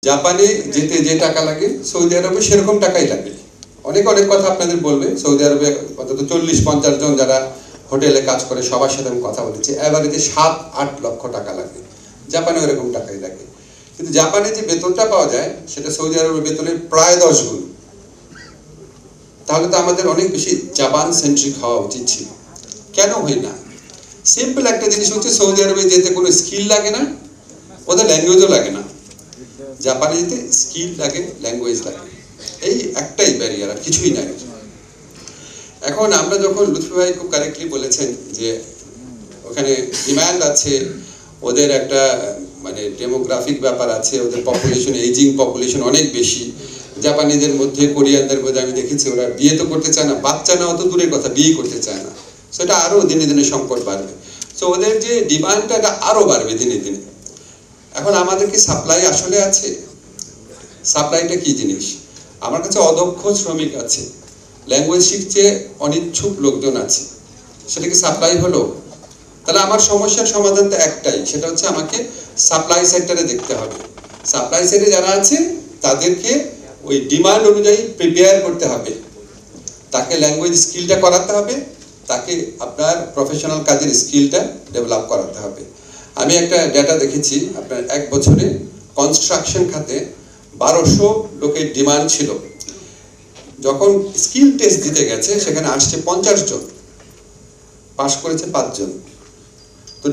জাপানে যেতে যে টাকা লাগে সৌদি আরবে সেরকম টাকাই লাগে। অনেক কথা আপনাদের বলবে। সৌদি আরবে অন্তত 40-50 জন যারা হোটেলে কাজ করে সবার সাথে আমি কথা বলেছি, অ্যাভারেজে 7-8 লক্ষ টাকা লাগে। জাপানে ওরকম টাকাই লাগে। কিন্তু জাপানে যে বেতনটা পাওয়া যায় সেটা সৌদি আরবের বেতনের প্রায় 10 গুণ। তাহলে তো আমাদের অনেক বেশি জাপান সেন্ট্রিক হওয়া উচিত ছিল। কেন হয় না? সিম্পল একটা জিনিস হচ্ছে, সৌদি আরবে যেতে কোনো স্কিল লাগে না, ওদের ল্যাঙ্গুয়েজও লাগে না। জাপানে যেতে স্কিল লাগে, ল্যাঙ্গুয়েজ লাগে, এই একটাই ব্যারিয়ার, আর কিছুই নাই। এখন আমরা যখন লুৎফি ভাই খুব কারেক্টলি বলেছেন যে ওখানে ডিমান্ড আছে, ওদের একটা মানে ডেমোগ্রাফিক ব্যাপার আছে, ওদের পপুলেশন, এইজিং পপুলেশন অনেক বেশি। জাপানিদের মধ্যে, কোরিয়ানদের মধ্যে আমি দেখেছি ওরা বিয়ে তো করতে চায় না, বাচ্চা না অত দূরের কথা, বিয়ে করতে চায় না। সেটা আরও দিনে দিনে সংকট বাড়বে। সো ওদের যে ডিমান্ডটা এটা আরও বাড়বে দিনে দিনে। এখন আমাদের কি সাপ্লাই আসলে আছে? সাপ্লাইটা কি জিনিস? আমার কাছে অদক্ষ শ্রমিক আছে, ল্যাঙ্গুয়েজ শিখছে অনিচ্ছুক লোকজন আছে, সেটা কি সাপ্লাই হলো? তাহলে আমার সমস্যার সমাধান তো একটাই, সেটা হচ্ছে আমাকে সাপ্লাই সেক্টরে দেখতে হবে। সাপ্লাই সাইডে যারা আছে তাদেরকে ওই ডিমান্ড অনুযায়ী প্রিপেয়ার করতে হবে, তাকে ল্যাঙ্গুয়েজ স্কিলটা করাতে হবে, তাকে আপনার প্রফেশনাল কাজের স্কিলটা ডেভেলপ করাতে হবে। আমি একটা ডেটা দেখেছি, আপনার 1 বছরে কনস্ট্রাকশন খাতে 1200 লোকের ডিমান্ড ছিল। যখন স্কিল টেস্ট দিতে গেছে সেখানে আসছে 50 জন, পাস করেছে 5 জন। তো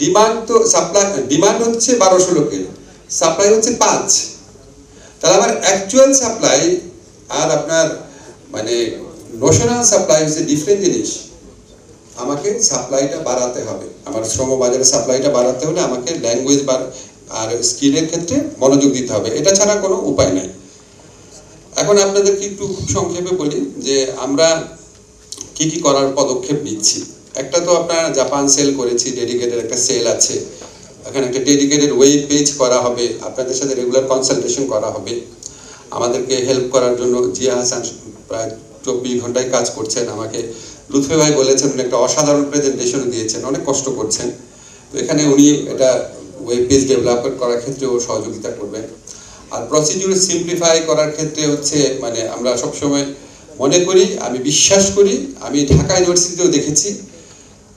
ডিমান্ড তো সাপ্লাই, ডিমান্ড হচ্ছে 1200 লোকের, সাপ্লাই হচ্ছে 5। তাহলে আমার অ্যাকচুয়াল সাপ্লাই আর আপনার মানে নোশনাল সাপ্লাই হচ্ছে ডিফারেন্ট জিনিস। আমাকে সাপ্লাইটা বাড়াতে হবে, আমার শ্রম বাজারে সাপ্লাইটা বাড়াতে হলে আমাকে ল্যাঙ্গুয়েজ আর স্কিলের ক্ষেত্রে মনোযোগ দিতে হবে, এটা ছাড়া কোনো উপায় নাই। এখন আপনাদেরকে একটু সংক্ষেপে বলি যে আমরা কি কি করার পদক্ষেপ নিচ্ছি। একটা তো আপনার জাপান সেল করেছি, ডেডিকেটেড একটা সেল আছে, এখানে একটা ডেডিকেটেড ওয়েব পেজ করা হবে, আপনাদের সাথে রেগুলার কনসালটেশন করা হবে। আমাদেরকে হেল্প করার জন্য জিয়া হাসান প্রায় 24 ঘন্টায় কাজ করছেন। আমাকে লুৎফি ভাই বলেছেন, উনি একটা অসাধারণ প্রেজেন্টেশন দিয়েছেন, অনেক কষ্ট করছেন। তো এখানে উনি এটা ওয়েব পেজ ডেভেলপ করার ক্ষেত্রেও সহযোগিতা করবেন। আর প্রসিডিউর সিম্পলিফাই করার ক্ষেত্রে হচ্ছে মানে আমরা সবসময় মনে করি, আমি বিশ্বাস করি, আমি ঢাকা ইউনিভার্সিটিতেও দেখেছি,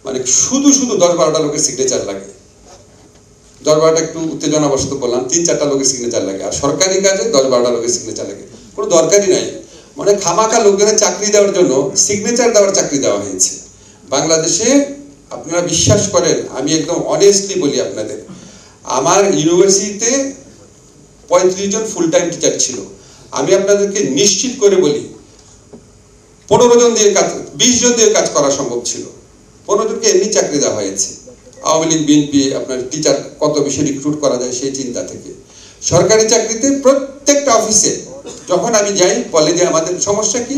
মানে শুধু 10-12টা লোকের সিগনেচার লাগে। 10-12টা একটু উত্তেজনাবশত বললাম, 3-4টা লোকের সিগনেচার লাগে। আর সরকারি কাজে 10-12টা লোকের সিগনেচার লাগে, কোনো দরকারই নাই। মানে খামাখা লোকজনের চাকরি দেওয়ার জন্য সিগনেচার দেওয়ার চাকরি দেওয়া হয়েছে বাংলাদেশে। আপনারা বিশ্বাস করেন, আমি একদম অনেস্টলি বলি আপনাদের, আমার ইউনিভার্সিটিতে 35 জন ফুল টাইম টিচার ছিল। আমি আপনাদেরকে নিশ্চিত করে বলি 15 জন দিয়ে কাজ, 20 জন দিয়ে কাজ করা সম্ভব ছিল। 15 জনকে এমনি চাকরি দেওয়া হয়েছে। আওয়ামী লীগ, বিএনপি আপনার টিচার কত বেশি রিক্রুট করা যায় সেই চিন্তা থেকে। সরকারি চাকরিতে প্রত্যেকটা অফিসে যখন আমি যাই বলে যে আমাদের সমস্যা কি,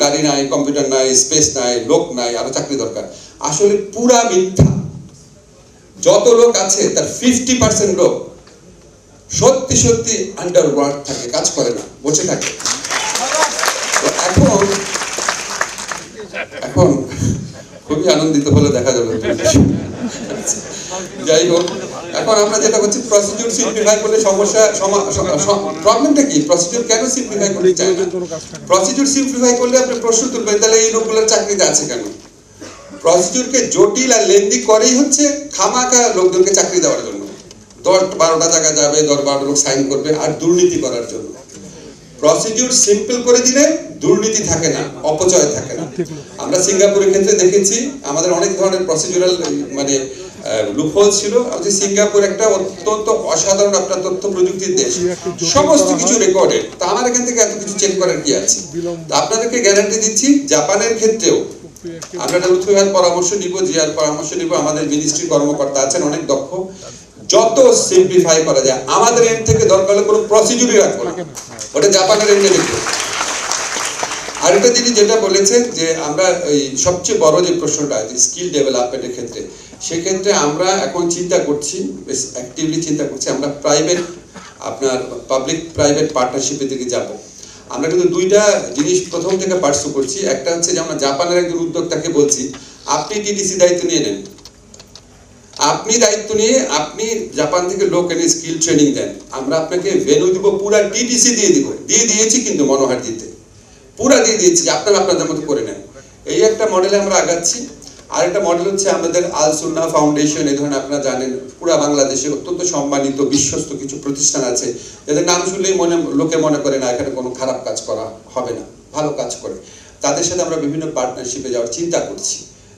গাড়ি নাই, কম্পিউটার নাই, স্পেস নাই, লোক নাই, আরো চাকরি দরকার। আসলে পুরা মিথ্যা। যত লোক আছে তার 50% লোক সত্যি আন্ডারওয়ার্ক থাকে, কাজ করে না, বসে থাকে। এখন খুবই আনন্দিত হলে দেখা যাবে। যাই হোক, এখন আমরা যেটা করছি প্রসিডিউর সিম্পলিফাই করলে সমস্যা প্রবলেমটা কি, প্রসিডিউর কেন সিম্পলিফাই করতে চাই না? প্রসিডিউর সিম্পলিফাই করলে আপনি প্রশ্ন তুলবেন, তাহলে এই লোকগুলোর চাকরিতে আছে কেন? প্রসিডিউরকে জটিল আর লেন্দি করেই হচ্ছে খামাখা লোকজনকে চাকরি দেওয়ার জন্য। 10-12টা জায়গা যাবে, 10-12টা লোক সাইন করবে, আর দুর্নীতি করার জন্য। প্রসিডিউর সিম্পল করে দিলে দুর্নীতি থাকে না, অপচয় থাকে না। আমরা সিঙ্গাপুরের ক্ষেত্রে দেখেছি আমাদের অনেক ধরনের প্রসিডিউরাল মানে লুপহোল ছিল। আমাদের সিঙ্গাপুর একটা অত্যন্ত অসাধারণ আপনার তথ্য প্রযুক্তির দেশ, সমস্ত কিছু রেকর্ডেড। তা আমার এখান থেকে এত কিছু চেক করার কি আছে? আপনাদেরকে গ্যারান্টি দিচ্ছি জাপানের ক্ষেত্রেও আমরা লুৎফি ভাইয়ের পরামর্শ নিব, জিয়ার পরামর্শ নিব। আমাদের মিনিস্ট্রি কর্মকর্তা আছেন অনেক দক্ষ, যত সিম্পলিফাই করা যায়। আমাদের এন্ড থেকে দরকার হলে কোনো প্রসিডিউরই রাখবো না, ওটা জাপানের এন্ডে দেখবো। আর একটা জিনিস যেটা বলেছেন যে আমরা এই সবচেয়ে বড় যে প্রশ্নটা আছে স্কিল ডেভেলপমেন্টের ক্ষেত্রে, সেক্ষেত্রে আমরা এখন চিন্তা করছি, বেশ অ্যাক্টিভলি চিন্তা করছি, আমরা প্রাইভেট আপনার পাবলিক প্রাইভেট পার্টনারশিপের দিকে যাব। আমরা কিন্তু 2টা জিনিস প্রথম থেকে পার্সু করছি। একটা হচ্ছে যে আমরা জাপানের একজন উদ্যোক্তাকে বলছি, আপনি টিটিসি দায়িত্ব নিয়ে নেন, আপনি দায়িত্ব নিয়ে আপনি জাপান থেকে লোক এনে স্কিল ট্রেনিং দেন, আমরা আপনাকে ভেন্যু দিব, পুরা টিটিসি দিয়ে দিব, দিয়ে দিয়েছি কিন্তু মনোহার দিতে পুরা দিয়ে দিয়েছি, আপনারা আপনাদের মতো করে নেন। এই একটা মডেলে আমরা আগাচ্ছি। আরেকটা মডেল হচ্ছে আমাদের আল সুন্নাহ ফাউন্ডেশন। এই ধরনের আপনারা জানেন পুরা বাংলাদেশে অত্যন্ত সম্মানিত বিশ্বস্ত কিছু প্রতিষ্ঠান আছে যাদের নাম শুনলেই লোকে মনে করে না এখানে কোনো খারাপ কাজ করা হবে না, ভালো কাজ করে। তাদের সাথে আমরা বিভিন্ন পার্টনারশিপে যাওয়ার চিন্তা করছি,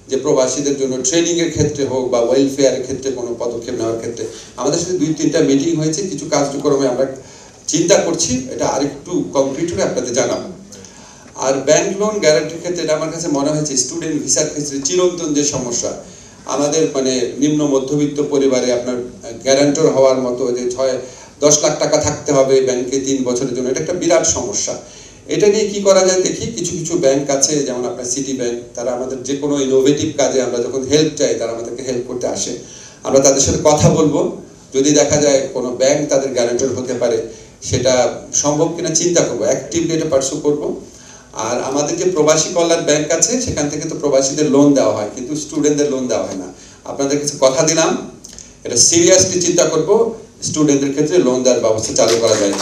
যে প্রবাসীদের জন্য ট্রেনিং এর ক্ষেত্রে হোক বা ওয়েলফেয়ারের ক্ষেত্রে কোনো পদক্ষেপ নেওয়ার ক্ষেত্রে। আমাদের সাথে 2-3টা মিটিং হয়েছে, কিছু কার্যক্রমে আমরা চিন্তা করছি, এটা আরেকটু কমপ্লিট হলে আপনাদের জানাবো। আর ব্যাংক লোন গ্যারান্টির ক্ষেত্রে এটা আমার কাছে মনে হয়েছে স্টুডেন্ট ভিসার ক্ষেত্রে চিরন্তন যে সমস্যা, আমাদের মানে নিম্ন মধ্যবিত্ত পরিবারে আপনার গ্যারান্টর হওয়ার মতো যে 6-10 লাখ টাকা থাকতে হবে ব্যাংকে 3 বছরের জন্য, এটা একটা বিরাট সমস্যা। এটা নিয়ে কি করা যায় দেখি। কিছু কিছু ব্যাংক আছে যেমন আপনার সিটি ব্যাংক, তারা আমাদের যে কোনো ইনোভেটিভ কাজে আমরা যখন হেল্প চাই তারা আমাদেরকে হেল্প করতে আসে। আমরা তাদের সাথে কথা বলবো, যদি দেখা যায় কোনো ব্যাংক তাদের গ্যারান্টর হতে পারে সেটা সম্ভব কিনা চিন্তা করবো, অ্যাক্টিভলি এটা পার্সু করবো। আর আমাদের যে প্রবাসী কল্যাণ ব্যাংক আছে সেখান থেকে তো প্রবাসীদের লোন দেওয়া হয় কিন্তু স্টুডেন্টদের লোন দেওয়া হয় না। আপনাদের কাছে কথা দিলাম, এটা সিরিয়াসলি চিন্তা করবো স্টুডেন্টদের ক্ষেত্রে লোন দেওয়ার ব্যবস্থা চালু করা যায়।